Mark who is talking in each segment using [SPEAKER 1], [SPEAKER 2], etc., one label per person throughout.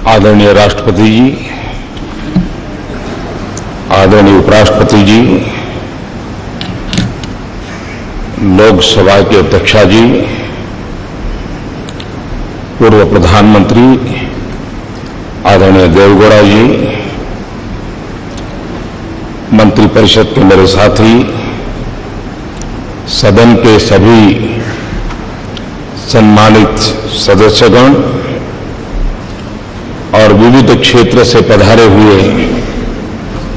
[SPEAKER 1] आदरणीय राष्ट्रपति जी, आदरणीय उपराष्ट्रपति जी, लोकसभा के अध्यक्षा जी, पूर्व प्रधानमंत्री आदरणीय देवेगौड़ा जी, मंत्रिपरिषद के मेरे साथी, सदन के सभी सम्मानित सदस्यगण और विविध क्षेत्र से पधारे हुए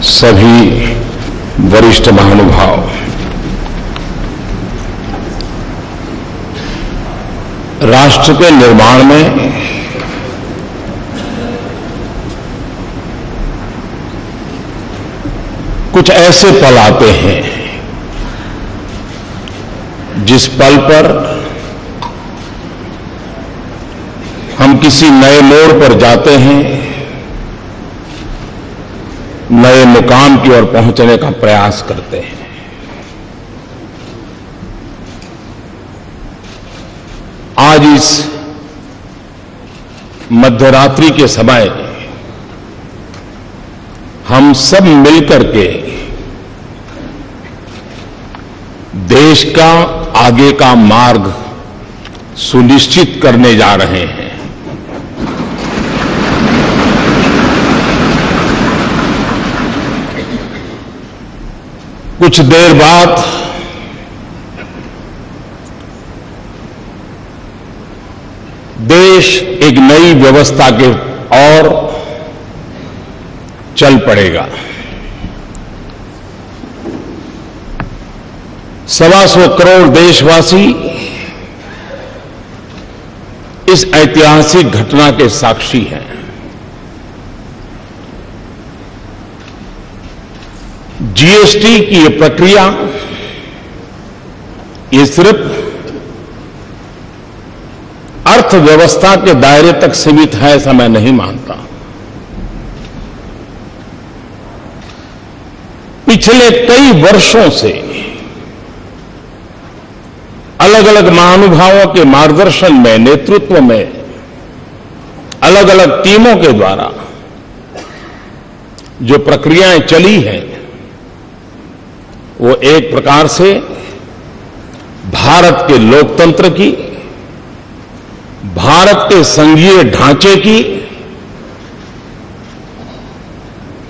[SPEAKER 1] सभी वरिष्ठ महानुभाव, राष्ट्र के निर्माण में कुछ ऐसे पल आते हैं जिस पल पर हम किसी नए मोड़ पर जाते हैं, नए मुकाम की ओर पहुंचने का प्रयास करते हैं। आज इस मध्यरात्रि के समय हम सब मिलकर के देश का आगे का मार्ग सुनिश्चित करने जा रहे हैं। कुछ देर बाद देश एक नई व्यवस्था के ओर चल पड़ेगा। 125 करोड़ देशवासी इस ऐतिहासिक घटना के साक्षी हैं। जीएसटी की ये प्रक्रिया ये सिर्फ अर्थव्यवस्था के दायरे तक सीमित है, ऐसा मैं नहीं मानता। पिछले कई वर्षों से अलग अलग महानुभावों के मार्गदर्शन में, नेतृत्व में, अलग अलग टीमों के द्वारा जो प्रक्रियाएं चली हैं, वो एक प्रकार से भारत के लोकतंत्र की, भारत के संघीय ढांचे की,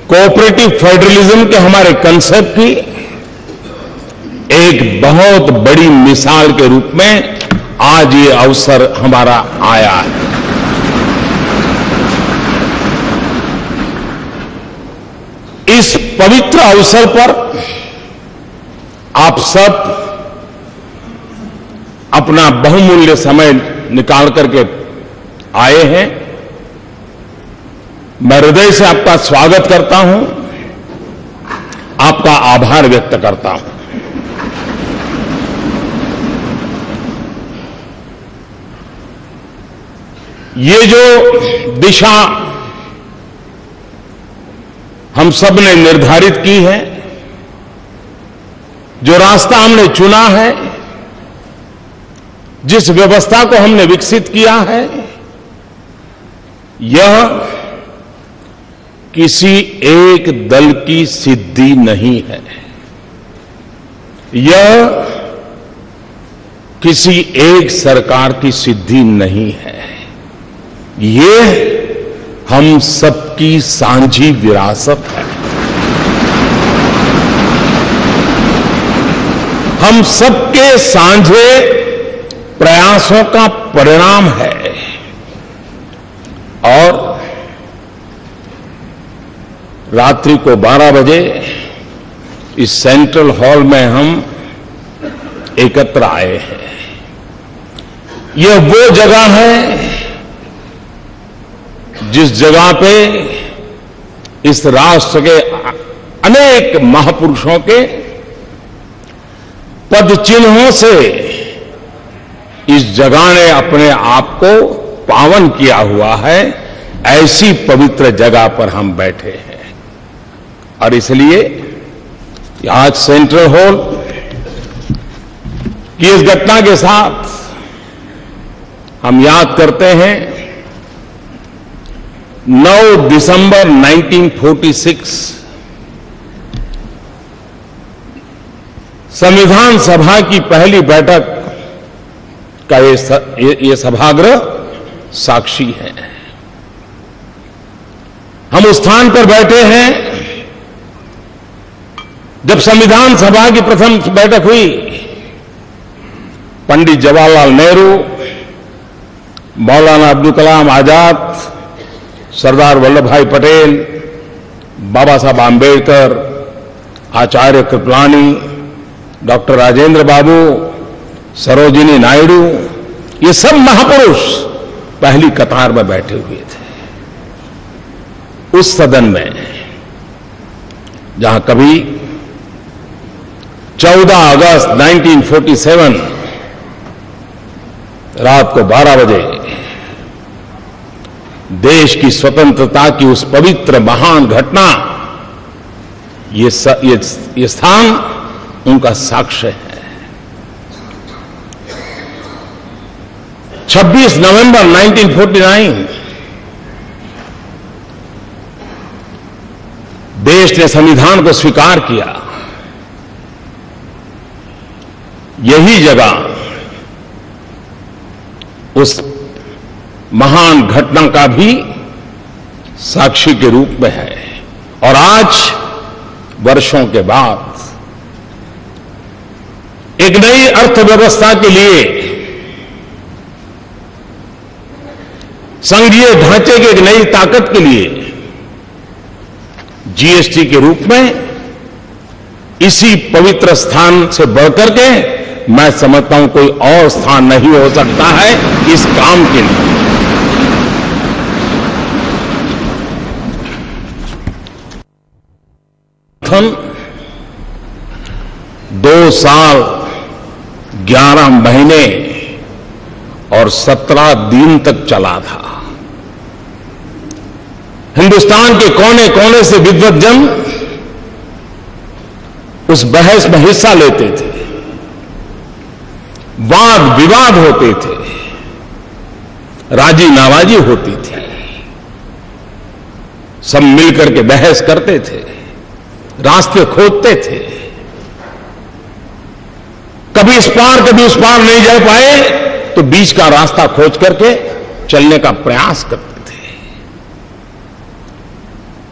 [SPEAKER 1] कोऑपरेटिव फेडरलिज्म के हमारे कंसेप्ट की एक बहुत बड़ी मिसाल के रूप में आज ये अवसर हमारा आया है। इस पवित्र अवसर पर आप सब अपना बहुमूल्य समय निकाल करके आए हैं। मैं हृदय से आपका स्वागत करता हूं, आपका आभार व्यक्त करता हूं। ये जो दिशा हम सब ने निर्धारित की है, जो रास्ता हमने चुना है, जिस व्यवस्था को हमने विकसित किया है, यह किसी एक दल की सिद्धि नहीं है। यह किसी एक सरकार की सिद्धि नहीं है। ये हम सबकी साझी विरासत है। हम सबके साझे प्रयासों का परिणाम है। और रात्रि को 12 बजे इस सेंट्रल हॉल में हम एकत्र आए हैं। यह वो जगह है जिस जगह पे इस राष्ट्र के अनेक महापुरुषों के पद चिन्हों से इस जगह ने अपने आप को पावन किया हुआ है। ऐसी पवित्र जगह पर हम बैठे हैं और इसलिए आज सेंट्रल हॉल की इस घटना के साथ हम याद करते हैं 9 दिसंबर 1946 संविधान सभा की पहली बैठक का ये सभागृह साक्षी है। हम उस स्थान पर बैठे हैं जब संविधान सभा की प्रथम बैठक हुई। पंडित जवाहरलाल नेहरू, मौलाना अब्दुल कलाम आजाद, सरदार वल्लभ भाई पटेल, बाबा साहब आंबेडकर, आचार्य कृपलानी, डॉक्टर राजेंद्र बाबू, सरोजिनी नायडू, ये सब महापुरुष पहली कतार में बैठे हुए थे। उस सदन में जहां कभी 14 अगस्त 1947 रात को 12 बजे देश की स्वतंत्रता की उस पवित्र महान घटना, ये स्थान उनका साक्ष्य है। 26 नवंबर 1949 देश ने संविधान को स्वीकार किया। यही जगह उस महान घटना का भी साक्षी के रूप में है। और आज वर्षों के बाद एक नई अर्थव्यवस्था के लिए, संघीय ढांचे की एक नई ताकत के लिए जीएसटी के रूप में इसी पवित्र स्थान से बढ़कर के मैं समझता हूं कोई और स्थान नहीं हो सकता है इस काम के लिए। 2 साल 11 महीने और 17 दिन तक चला था। हिंदुस्तान के कोने कोने से विद्वद्जन उस बहस में हिस्सा लेते थे, वाद विवाद होते थे, राजी नाराजी होती थी, सब मिलकर के बहस करते थे, रास्ते खोजते थे। कभी इस पार कभी उस पार नहीं जा पाए तो बीच का रास्ता खोज करके चलने का प्रयास करते थे।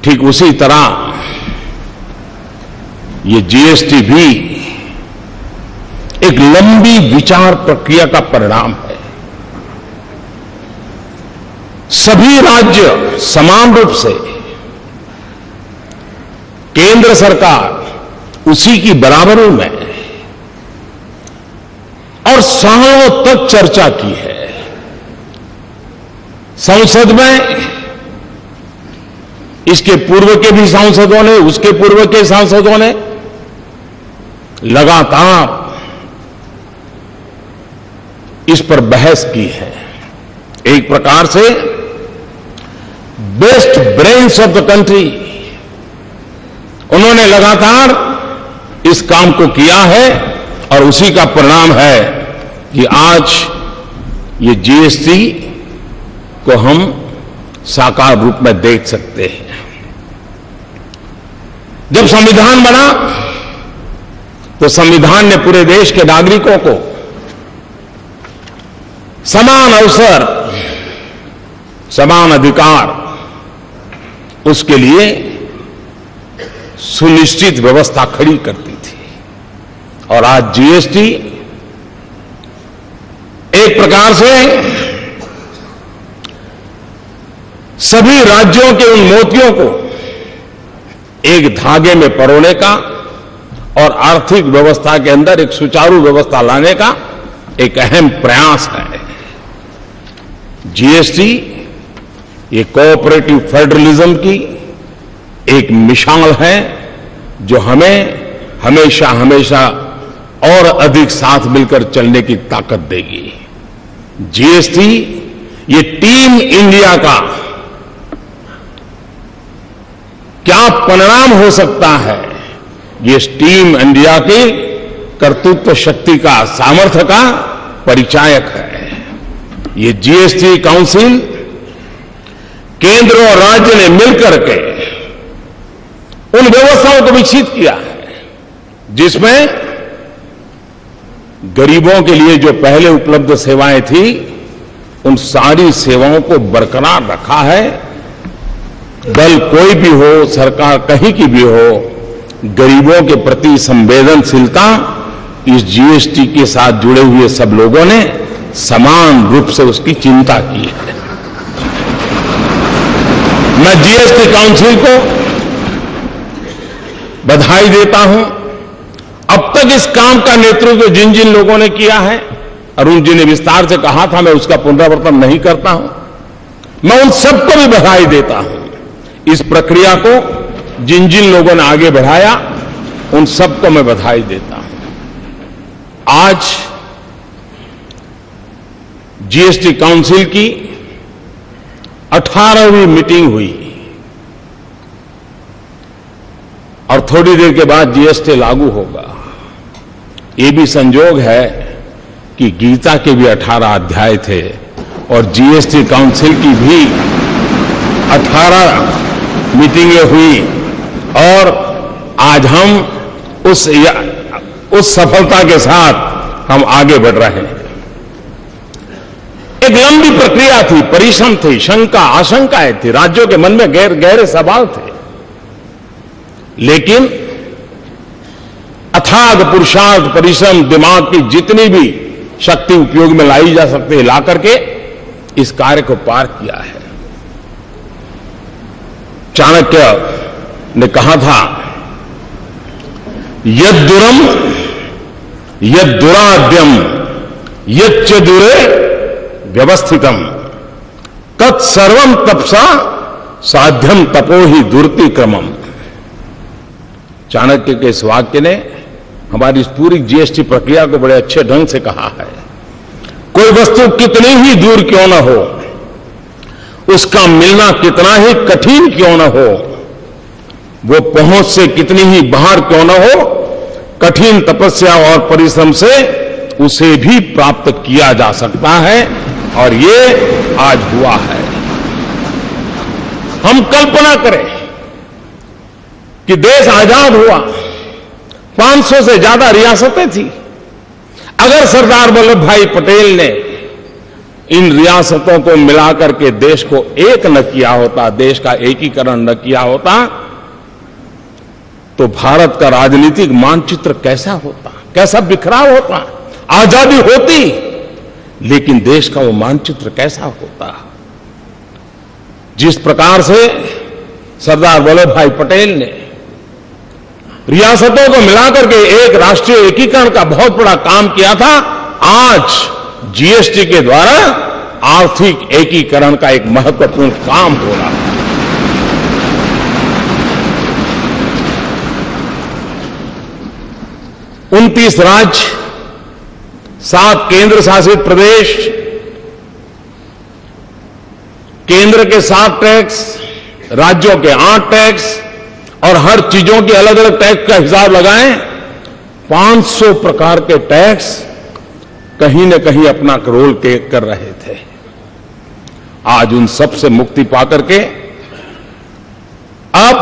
[SPEAKER 1] ठीक उसी तरह ये जीएसटी भी एक लंबी विचार प्रक्रिया का परिणाम है। सभी राज्य समान रूप से, केंद्र सरकार उसी की बराबरी में और सालों तक चर्चा की है। संसद में इसके पूर्व के भी सांसदों ने, उसके पूर्व के सांसदों ने लगातार इस पर बहस की है। एक प्रकार से best brains of the country उन्होंने लगातार इस काम को किया है और उसी का परिणाम है कि आज ये जीएसटी को हम साकार रूप में देख सकते हैं। जब संविधान बना तो संविधान ने पूरे देश के नागरिकों को समान अवसर, समान अधिकार, उसके लिए सुनिश्चित व्यवस्था खड़ी करती थी। और आज जीएसटी एक प्रकार से सभी राज्यों के उन मोतियों को एक धागे में परोने का और आर्थिक व्यवस्था के अंदर एक सुचारू व्यवस्था लाने का एक अहम प्रयास है। जीएसटी ये कोऑपरेटिव फेडरलिज्म की एक मिसाल है जो हमें हमेशा हमेशा और अधिक साथ मिलकर चलने की ताकत देगी। जीएसटी ये टीम इंडिया का क्या परिणाम हो सकता है, ये टीम इंडिया की कर्तृत्व शक्ति का, सामर्थ्य का परिचायक है। ये जीएसटी काउंसिल केंद्र और राज्य ने मिलकर के उन व्यवस्थाओं को विकसित किया है जिसमें गरीबों के लिए जो पहले उपलब्ध सेवाएं थी उन सारी सेवाओं को बरकरार रखा है। दल कोई भी हो, सरकार कहीं की भी हो, गरीबों के प्रति संवेदनशीलता इस जीएसटी के साथ जुड़े हुए सब लोगों ने समान रूप से उसकी चिंता की है। मैं जीएसटी काउंसिल को बधाई देता हूं। अब तक इस काम का नेतृत्व जिन जिन लोगों ने किया है, अरुण जी ने विस्तार से कहा था, मैं उसका पुनरावर्तन नहीं करता हूं। मैं उन सबको भी बधाई देता हूं। इस प्रक्रिया को जिन जिन लोगों ने आगे बढ़ाया उन सबको मैं बधाई देता हूं। आज जीएसटी काउंसिल की 18वीं मीटिंग हुई और थोड़ी देर के बाद जीएसटी लागू होगा। ये भी संजोग है कि गीता के भी 18 अध्याय थे और जीएसटी काउंसिल की भी 18 मीटिंगें हुई और आज हम उस सफलता के साथ हम आगे बढ़ रहे हैं। एक लंबी प्रक्रिया थी, परिश्रम थी, शंका आशंकाएं थी, राज्यों के मन में गहरे सवाल थे, लेकिन अथाग पुरुषार्थ, परिश्रम, दिमाग की जितनी भी शक्ति उपयोग में लाई जा सकती है ला करके इस कार्य को पार किया है। चाणक्य ने कहा था, यद्दुरम यद्दुराद्यम यच्चदुरे व्यवस्थितम तत्सर्वम तपसा साध्यम तपो ही दुर्ति क्रमम। चाणक्य के इस वाक्य ने हमारी इस पूरी जीएसटी प्रक्रिया को बड़े अच्छे ढंग से कहा है। कोई वस्तु कितनी ही दूर क्यों न हो, उसका मिलना कितना ही कठिन क्यों न हो, वो पहुंच से कितनी ही बाहर क्यों न हो, कठिन तपस्या और परिश्रम से उसे भी प्राप्त किया जा सकता है और ये आज हुआ है। हम कल्पना करें कि देश आजाद हुआ, 500 से ज्यादा रियासतें थी। अगर सरदार वल्लभ भाई पटेल ने इन रियासतों को मिलाकर के देश को एक न किया होता, देश का एकीकरण न किया होता, तो भारत का राजनीतिक मानचित्र कैसा होता, कैसा बिखराव होता। आजादी होती लेकिन देश का वो मानचित्र कैसा होता। जिस प्रकार से सरदार वल्लभ भाई पटेल ने रियासतों को मिलाकर के एक राष्ट्रीय एकीकरण का बहुत बड़ा काम किया था, आज जीएसटी के द्वारा आर्थिक एकीकरण का एक महत्वपूर्ण काम हो रहा है। 29 राज्य, 7 केंद्र शासित प्रदेश, केंद्र के 7 टैक्स, राज्यों के 8 टैक्स और हर चीजों के अलग अलग टैक्स का हिसाब लगाएं, 500 प्रकार के टैक्स कहीं न कहीं अपना रोल कर रहे थे। आज उन सब से मुक्ति पाकर के अब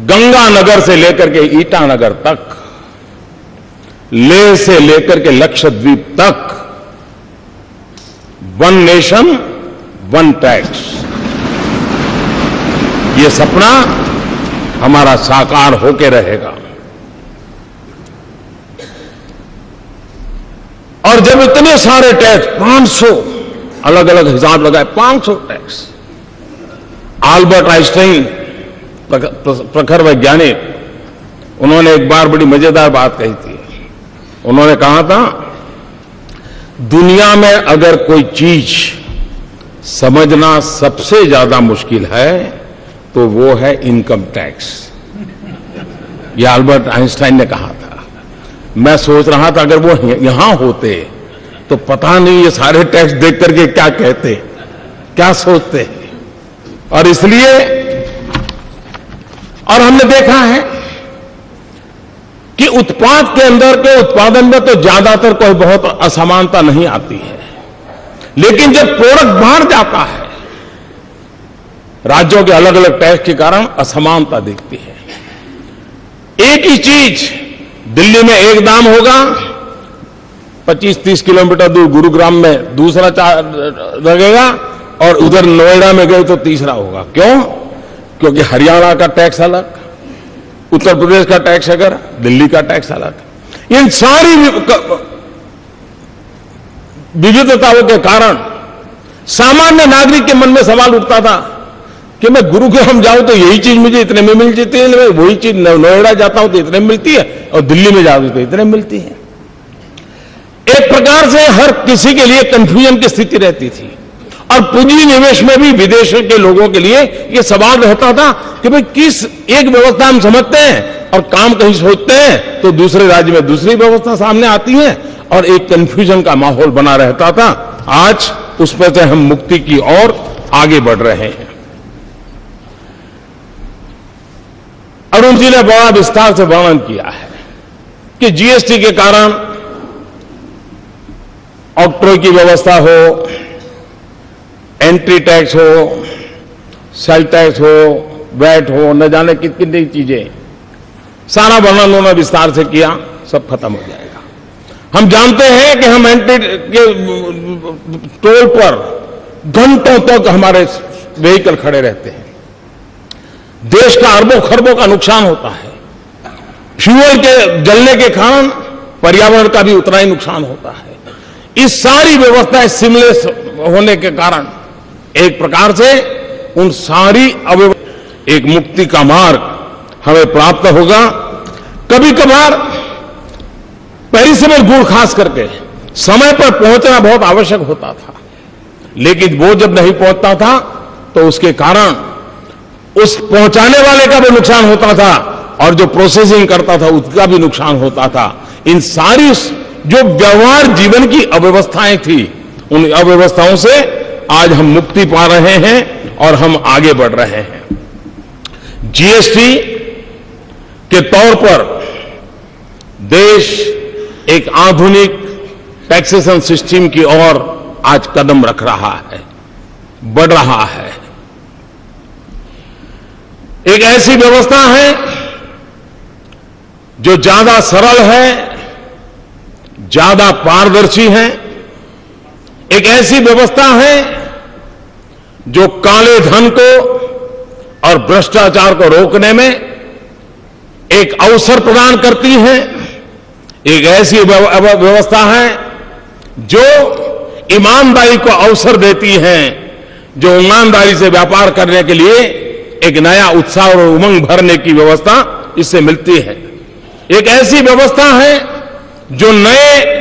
[SPEAKER 1] गंगानगर से लेकर के ईटानगर तक, लेह से लेकर के लक्षद्वीप तक, वन नेशन वन टैक्स, ये सपना हमारा साकार होके रहेगा। और जब इतने सारे टैक्स, 500 अलग अलग हिसाब लगाए, 500 टैक्स। आल्बर्ट आइंस्टाइन प्रखर वैज्ञानिक, उन्होंने एक बार बड़ी मजेदार बात कही थी। उन्होंने कहा था, दुनिया में अगर कोई चीज समझना सबसे ज्यादा मुश्किल है तो वो है इनकम टैक्स। ये आल्बर्ट आइंस्टाइन ने कहा था। मैं सोच रहा था अगर वो यहां होते तो पता नहीं ये सारे टैक्स देख करके क्या कहते, क्या सोचते। और इसलिए, और हमने देखा है कि उत्पाद के अंदर के उत्पादन में तो ज्यादातर कोई बहुत असमानता नहीं आती है, लेकिन जब प्रोडक्ट बाहर जाता है राज्यों के अलग अलग टैक्स के कारण असमानता दिखती है। एक ही चीज दिल्ली में एक दाम होगा, 25-30 किलोमीटर दूर गुरुग्राम में दूसरा लगेगा, और उधर नोएडा में गए तो तीसरा होगा। क्यों? क्योंकि हरियाणा का टैक्स अलग, उत्तर प्रदेश का टैक्स अगर, दिल्ली का टैक्स अलग। इन सारी विविधताओं के कारण सामान्य नागरिक के मन में सवाल उठता था कि मैं गुरुग्राम जाऊं तो यही चीज मुझे इतने में मिल जाती है, वही चीज नोएडा जाता हूं तो इतने में मिलती है, और दिल्ली में जाऊं तो इतने में मिलती है। एक प्रकार से हर किसी के लिए कंफ्यूजन की स्थिति रहती थी। और पूंजी निवेश में भी विदेशों के लोगों के लिए यह सवाल रहता था कि भाई किस एक व्यवस्था हम समझते हैं और काम कहीं सोचते हैं तो दूसरे राज्य में दूसरी व्यवस्था सामने आती है, और एक कंफ्यूजन का माहौल बना रहता था। आज उस पर से हम मुक्ति की ओर आगे बढ़ रहे हैं। अरुण जी ने बड़ा विस्तार से वर्णन किया है कि जीएसटी के कारण ऑक्ट्रोय की व्यवस्था हो, एंट्री टैक्स हो, सेल टैक्स हो, वैट हो, न जाने कितनी चीजें, सारा वर्णन उन्होंने विस्तार से किया, सब खत्म हो जाएगा। हम जानते हैं कि हम एंट्री के टोल पर घंटों तक हमारे व्हीकल खड़े रहते हैं, देश का अरबों खरबों का नुकसान होता है। फ्यूल के जलने के कारण पर्यावरण का भी उतना ही नुकसान होता है। इस सारी व्यवस्थाएं सिमलेस होने के कारण एक प्रकार से उन सारी एक मुक्ति का मार्ग हमें प्राप्त होगा। कभी कभार पेरिसेबल गुड़ खास करके समय पर पहुंचना बहुत आवश्यक होता था, लेकिन वो जब नहीं पहुंचता था तो उसके कारण उस पहुंचाने वाले का भी नुकसान होता था और जो प्रोसेसिंग करता था उसका भी नुकसान होता था। इन सारी जो व्यवहार जीवन की अव्यवस्थाएं थी, उन अव्यवस्थाओं से आज हम मुक्ति पा रहे हैं और हम आगे बढ़ रहे हैं। जीएसटी के तौर पर देश एक आधुनिक टैक्सेशन सिस्टम की ओर आज कदम रख रहा है, बढ़ रहा है। एक ऐसी व्यवस्था है जो ज्यादा सरल है, ज्यादा पारदर्शी है। एक ऐसी व्यवस्था है जो काले धन को और भ्रष्टाचार को रोकने में एक अवसर प्रदान करती है। एक ऐसी व्यवस्था है जो ईमानदारी को अवसर देती है, जो ईमानदारी से व्यापार करने के लिए एक नया उत्साह और उमंग भरने की व्यवस्था इससे मिलती है। एक ऐसी व्यवस्था है जो नए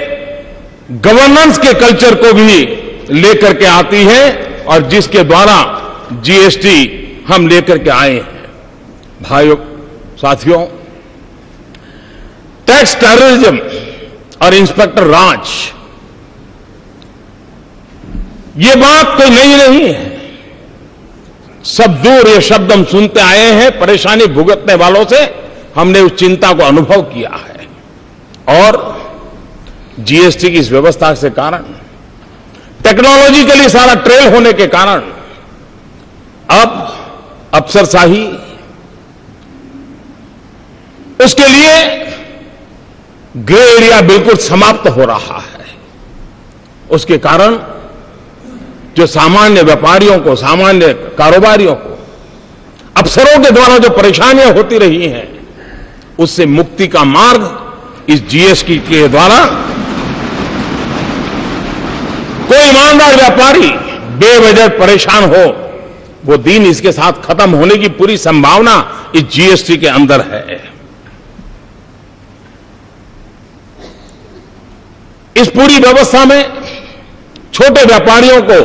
[SPEAKER 1] गवर्नेंस के कल्चर को भी लेकर के आती है और जिसके द्वारा जीएसटी हम लेकर के आए हैं। भाइयों साथियों, टैक्स टेररिज्म और इंस्पेक्टर राज, ये बात कोई नई नहीं है। सब दूर ये शब्द हम सुनते आए हैं। परेशानी भुगतने वालों से हमने उस चिंता को अनुभव किया है। और जीएसटी की इस व्यवस्था से कारण, टेक्नोलॉजिकली सारा ट्रेल होने के कारण अब अफसरशाही, उसके लिए ग्रे एरिया बिल्कुल समाप्त हो रहा है। उसके कारण जो सामान्य व्यापारियों को, सामान्य कारोबारियों को, अफसरों के द्वारा जो परेशानियां होती रही हैं, उससे मुक्ति का मार्ग इस जीएसटी के द्वारा कोई ईमानदार व्यापारी बेवजह परेशान हो, वो दिन इसके साथ खत्म होने की पूरी संभावना इस जीएसटी के अंदर है। इस पूरी व्यवस्था में छोटे व्यापारियों को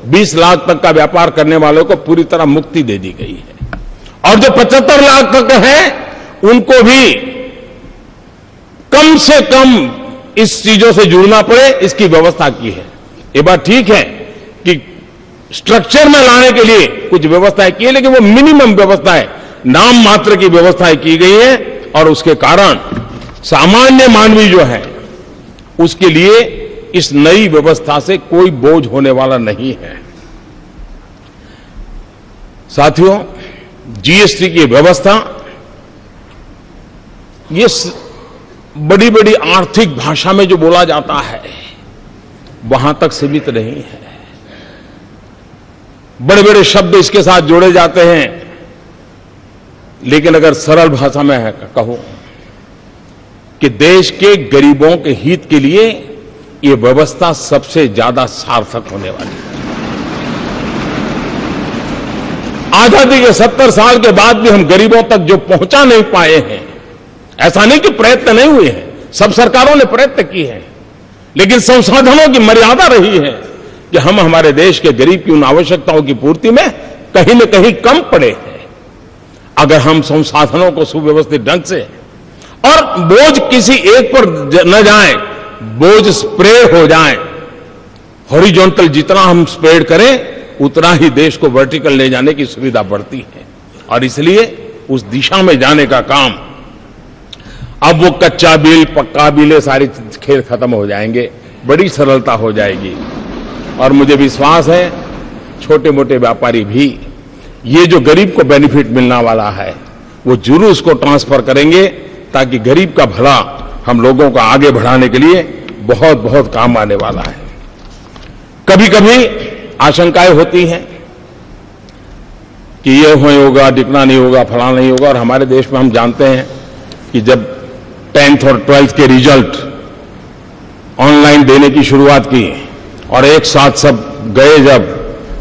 [SPEAKER 1] 20 लाख तक का व्यापार करने वालों को पूरी तरह मुक्ति दे दी गई है, और जो 75 लाख तक हैं उनको भी कम से कम इस चीजों से जुड़ना पड़े, इसकी व्यवस्था की है। ये बात ठीक है कि स्ट्रक्चर में लाने के लिए कुछ व्यवस्थाएं की है, लेकिन वो मिनिमम व्यवस्थाएं, नाम मात्र की व्यवस्थाएं की गई है, और उसके कारण सामान्य मानवी जो है उसके लिए इस नई व्यवस्था से कोई बोझ होने वाला नहीं है। साथियों, जीएसटी की व्यवस्था ये बड़ी बड़ी आर्थिक भाषा में जो बोला जाता है वहां तक सीमित नहीं है। बड़े बड़े शब्द इसके साथ जोड़े जाते हैं, लेकिन अगर सरल भाषा में कहूं कि देश के गरीबों के हित के लिए ये व्यवस्था सबसे ज्यादा सार्थक होने वाली है। आजादी के 70 साल के बाद भी हम गरीबों तक जो पहुंचा नहीं पाए हैं, ऐसा नहीं कि प्रयत्न नहीं हुए हैं, सब सरकारों ने प्रयत्न किए हैं, लेकिन संसाधनों की मर्यादा रही है कि हम हमारे देश के गरीब की उन आवश्यकताओं की पूर्ति में कहीं न कहीं कम पड़े हैं। अगर हम संसाधनों को सुव्यवस्थित ढंग से, और बोझ किसी एक पर न जाए, बोझ स्प्रेड हो जाए, हॉरिजॉन्टल जितना हम स्प्रेड करें उतना ही देश को वर्टिकल ले जाने की सुविधा बढ़ती है। और इसलिए उस दिशा में जाने का काम, अब वो कच्चा बिल पक्का बिल ये सारी खेल खत्म हो जाएंगे, बड़ी सरलता हो जाएगी। और मुझे विश्वास है छोटे मोटे व्यापारी भी ये जो गरीब को बेनिफिट मिलने वाला है वो जरूर उसको ट्रांसफर करेंगे, ताकि गरीब का भला हम लोगों को आगे बढ़ाने के लिए बहुत बहुत काम आने वाला है। कभी कभी आशंकाएं होती हैं कि ये होगा, दिखना नहीं होगा, फला नहीं होगा। और हमारे देश में हम जानते हैं कि जब 10th और 12th के रिजल्ट ऑनलाइन देने की शुरुआत की और एक साथ सब गए जब,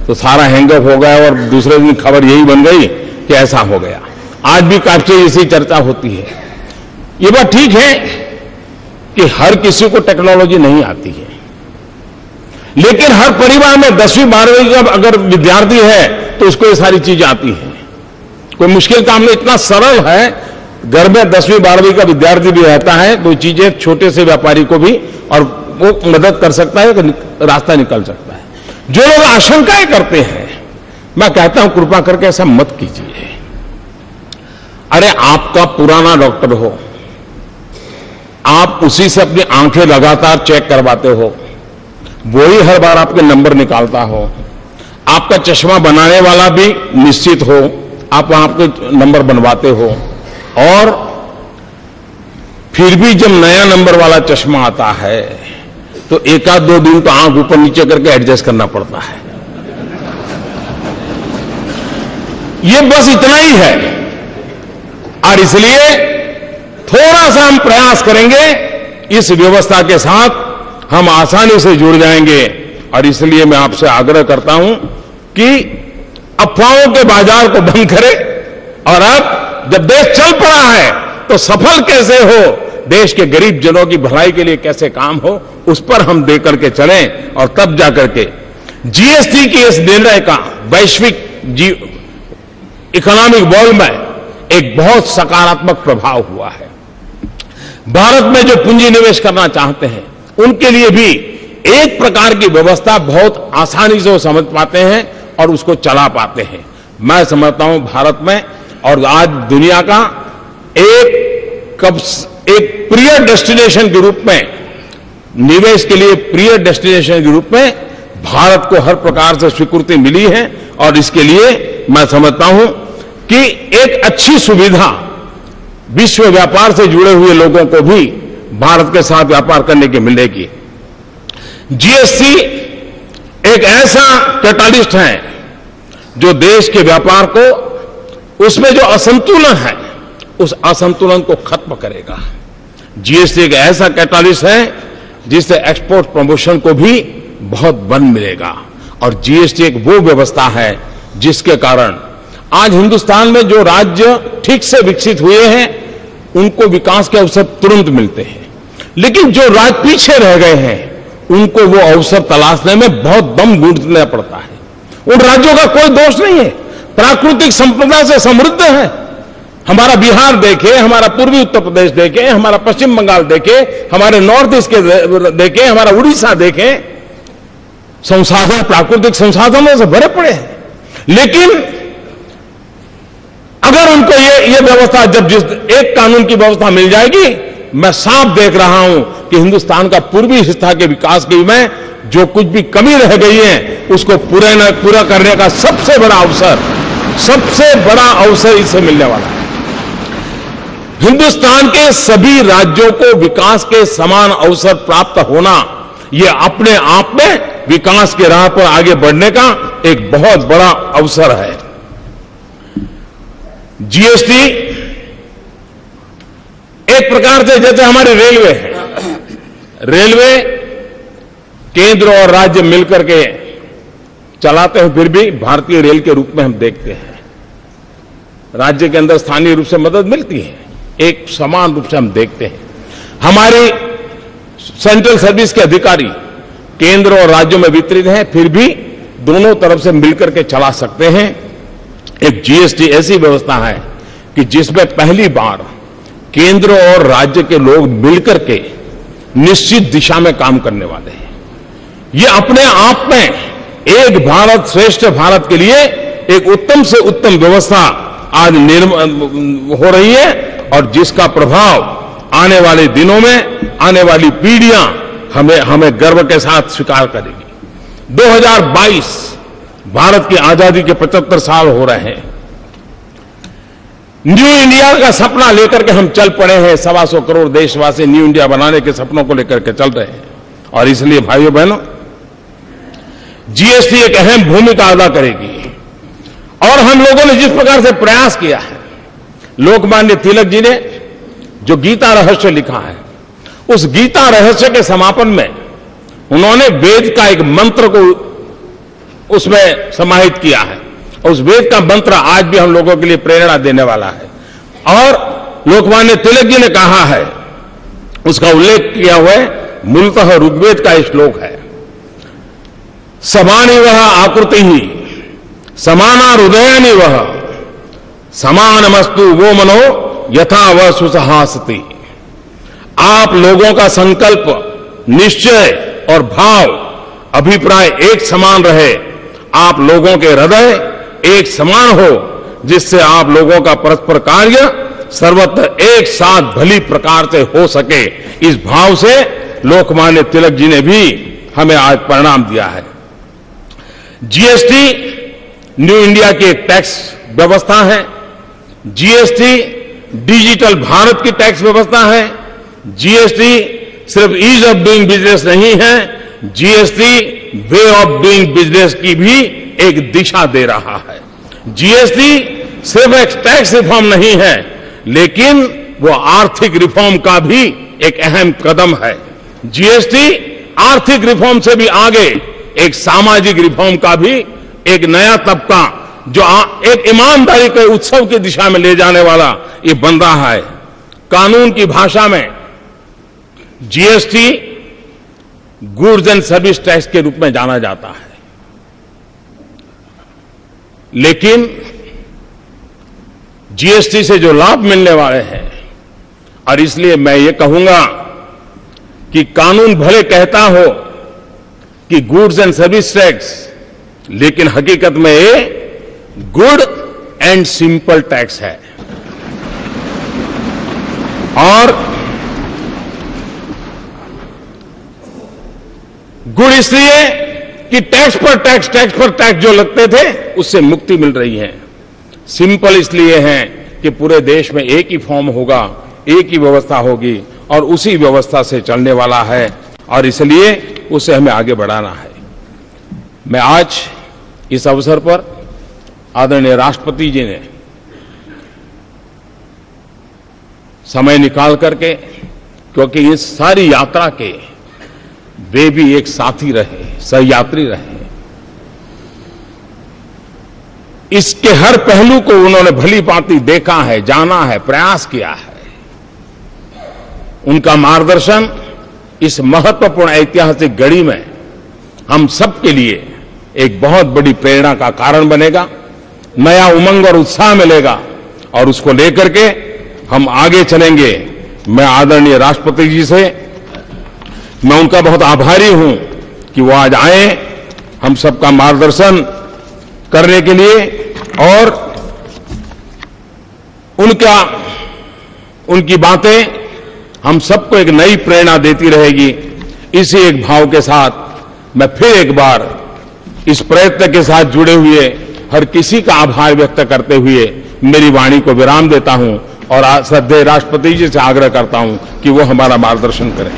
[SPEAKER 1] तो सारा हैंगअप हो गया और दूसरे दिन खबर यही बन गई कि ऐसा हो गया। आज भी काफी ऐसी चर्चा होती है। ये बात ठीक है कि हर किसी को टेक्नोलॉजी नहीं आती है, लेकिन हर परिवार में 10वीं 12वीं का अगर विद्यार्थी है तो उसको ये सारी चीजें आती हैं। कोई मुश्किल काम नहीं, इतना सरल है। घर में 10वीं 12वीं का विद्यार्थी भी रहता है, कोई चीजें छोटे से व्यापारी को भी, और वो मदद कर सकता है, रास्ता निकल सकता है। जो लोग आशंकाएं करते हैं, मैं कहता हूं कृपा करके ऐसा मत कीजिए। अरे आपका पुराना डॉक्टर हो, आप उसी से अपनी आंखें लगातार चेक करवाते हो, वही हर बार आपके नंबर निकालता हो, आपका चश्मा बनाने वाला भी निश्चित हो, आप वहां आपके नंबर बनवाते हो, और फिर भी जब नया नंबर वाला चश्मा आता है तो एक आध 2 दिन तो आंख ऊपर नीचे करके एडजस्ट करना पड़ता है। ये बस इतना ही है। और इसलिए थोड़ा सा हम प्रयास करेंगे, इस व्यवस्था के साथ हम आसानी से जुड़ जाएंगे। और इसलिए मैं आपसे आग्रह करता हूं कि अफवाहों के बाजार को बंद करें, और अब जब देश चल पड़ा है तो सफल कैसे हो, देश के गरीब जनों की भलाई के लिए कैसे काम हो, उस पर हम दे करके चलें। और तब जाकर के जीएसटी के इस निर्णय का वैश्विक इकोनॉमिक वर्ल्ड में एक बहुत सकारात्मक प्रभाव हुआ है। भारत में जो पूंजी निवेश करना चाहते हैं उनके लिए भी एक प्रकार की व्यवस्था बहुत आसानी से वो समझ पाते हैं और उसको चला पाते हैं। मैं समझता हूं भारत में और आज दुनिया का एक प्रिय डेस्टिनेशन के रूप में, निवेश के लिए प्रिय डेस्टिनेशन के रूप में भारत को हर प्रकार से स्वीकृति मिली है। और इसके लिए मैं समझता हूं कि एक अच्छी सुविधा विश्व व्यापार से जुड़े हुए लोगों को भी भारत के साथ व्यापार करने की मिलेगी। जीएसटी एक ऐसा कैटालिस्ट है जो देश के व्यापार को, उसमें जो असंतुलन है उस असंतुलन को खत्म करेगा। जीएसटी एक ऐसा कैटालिस्ट है जिससे एक्सपोर्ट प्रमोशन को भी बहुत बल मिलेगा। और जीएसटी एक वो व्यवस्था है जिसके कारण आज हिंदुस्तान में जो राज्य ठीक से विकसित हुए हैं उनको विकास के अवसर तुरंत मिलते हैं, लेकिन जो राज्य पीछे रह गए हैं उनको वो अवसर तलाशने में बहुत दम घूंटना पड़ता है। उन राज्यों का कोई दोष नहीं है, प्राकृतिक संपदा से समृद्ध है। हमारा बिहार देखें, हमारा पूर्वी उत्तर प्रदेश देखें, हमारा पश्चिम बंगाल देखें, हमारे नॉर्थ ईस्ट के देखें, हमारा उड़ीसा देखें, संसाधन प्राकृतिक संसाधनों से भरे पड़े हैं। लेकिन अगर उनको ये व्यवस्था, जब जिस एक कानून की व्यवस्था मिल जाएगी, मैं साफ देख रहा हूं कि हिंदुस्तान का पूर्वी हिस्सा के विकास के में जो कुछ भी कमी रह गई है उसको पूरा करने का सबसे बड़ा अवसर सबसे बड़ा अवसर इससे मिलने वाला है। हिंदुस्तान के सभी राज्यों को विकास के समान अवसर प्राप्त होना, यह अपने आप में विकास के राह पर आगे बढ़ने का एक बहुत बड़ा अवसर है। जीएसटी एक प्रकार से जैसे हमारे रेलवे है, रेलवे केंद्र और राज्य मिलकर के चलाते हैं, फिर भी भारतीय रेल के रूप में हम देखते हैं। राज्य के अंदर स्थानीय रूप से मदद मिलती है, एक समान रूप से हम देखते हैं। हमारी सेंट्रल सर्विस के अधिकारी केंद्र और राज्यों में वितरित हैं, फिर भी दोनों तरफ से मिलकर के चला सकते हैं। एक जीएसटी ऐसी व्यवस्था है कि जिसमें पहली बार केंद्र और राज्य के लोग मिलकर के निश्चित दिशा में काम करने वाले हैं। ये अपने आप में एक भारत श्रेष्ठ भारत के लिए एक उत्तम से उत्तम व्यवस्था आज हो रही है, और जिसका प्रभाव आने वाले दिनों में आने वाली पीढ़ियां हमें गर्व के साथ स्वीकार करेगी। 2022 भारत की आजादी के 75 साल हो रहे हैं। न्यू इंडिया का सपना लेकर के हम चल पड़े हैं। 125 करोड़ देशवासी न्यू इंडिया बनाने के सपनों को लेकर के चल रहे हैं, और इसलिए भाइयों बहनों, जीएसटी एक अहम भूमिका अदा करेगी। और हम लोगों ने जिस प्रकार से प्रयास किया है, लोकमान्य तिलक जी ने जो गीता रहस्य लिखा है, उस गीता रहस्य के समापन में उन्होंने वेद का एक मंत्र को उसमें समाहित किया है। उस वेद का मंत्र आज भी हम लोगों के लिए प्रेरणा देने वाला है। और लोकमान्य तिलक जी ने कहा है, उसका उल्लेख किया हुआ है, मूलतः ऋग्वेद का श्लोक है, समानी वह आकृति ही समाना हृदयानि वह समानमस्तु वो मनो यथा वह सुसहासति। आप लोगों का संकल्प, निश्चय और भाव, अभिप्राय एक समान रहे, आप लोगों के हृदय एक समान हो, जिससे आप लोगों का परस्पर कार्य सर्वत्र एक साथ भली प्रकार से हो सके। इस भाव से लोकमान्य तिलक जी ने भी हमें आज परिणाम दिया है। जीएसटी न्यू इंडिया की एक टैक्स व्यवस्था है। जीएसटी डिजिटल भारत की टैक्स व्यवस्था है। जीएसटी सिर्फ ईज ऑफ डूइंग बिजनेस नहीं है, GST way of doing business की भी एक दिशा दे रहा है। जीएसटी सिर्फ एक टैक्स रिफॉर्म नहीं है, लेकिन वो आर्थिक रिफॉर्म का भी एक अहम कदम है। जीएसटी आर्थिक रिफॉर्म से भी आगे एक सामाजिक रिफॉर्म का भी एक नया तबका, जो एक ईमानदारी के उत्सव की दिशा में ले जाने वाला ये बन रहा है। कानून की भाषा में GST goods and service tax के रूप में जाना जाता है, लेकिन जीएसटी से जो लाभ मिलने वाले हैं, और इसलिए मैं ये कहूंगा कि कानून भले कहता हो कि गुड्स एंड सर्विस टैक्स, लेकिन हकीकत में ये गुड एंड सिंपल टैक्स है। और गुड इसलिए कि टैक्स पर टैक्स जो लगते थे उससे मुक्ति मिल रही है। सिंपल इसलिए है कि पूरे देश में एक ही फॉर्म होगा, एक ही व्यवस्था होगी, और उसी व्यवस्था से चलने वाला है, और इसलिए उसे हमें आगे बढ़ाना है। मैं आज इस अवसर पर आदरणीय राष्ट्रपति जी ने समय निकाल करके, क्योंकि इस सारी यात्रा के वे भी एक साथी रहे, सहयात्री रहे, इसके हर पहलू को उन्होंने भली भांति देखा है, जाना है, प्रयास किया है। उनका मार्गदर्शन इस महत्वपूर्ण ऐतिहासिक घड़ी में हम सबके लिए एक बहुत बड़ी प्रेरणा का कारण बनेगा, नया उमंग और उत्साह मिलेगा, और उसको लेकर के हम आगे चलेंगे। मैं आदरणीय राष्ट्रपति जी से मैं उनका बहुत आभारी हूं कि वो आज आए हम सबका मार्गदर्शन करने के लिए, और उनकी बातें हम सबको एक नई प्रेरणा देती रहेगी। इसी एक भाव के साथ मैं फिर एक बार इस प्रयत्न के साथ जुड़े हुए हर किसी का आभार व्यक्त करते हुए मेरी वाणी को विराम देता हूं और श्रद्धेय राष्ट्रपति जी से आग्रह करता हूं कि वो हमारा मार्गदर्शन करें।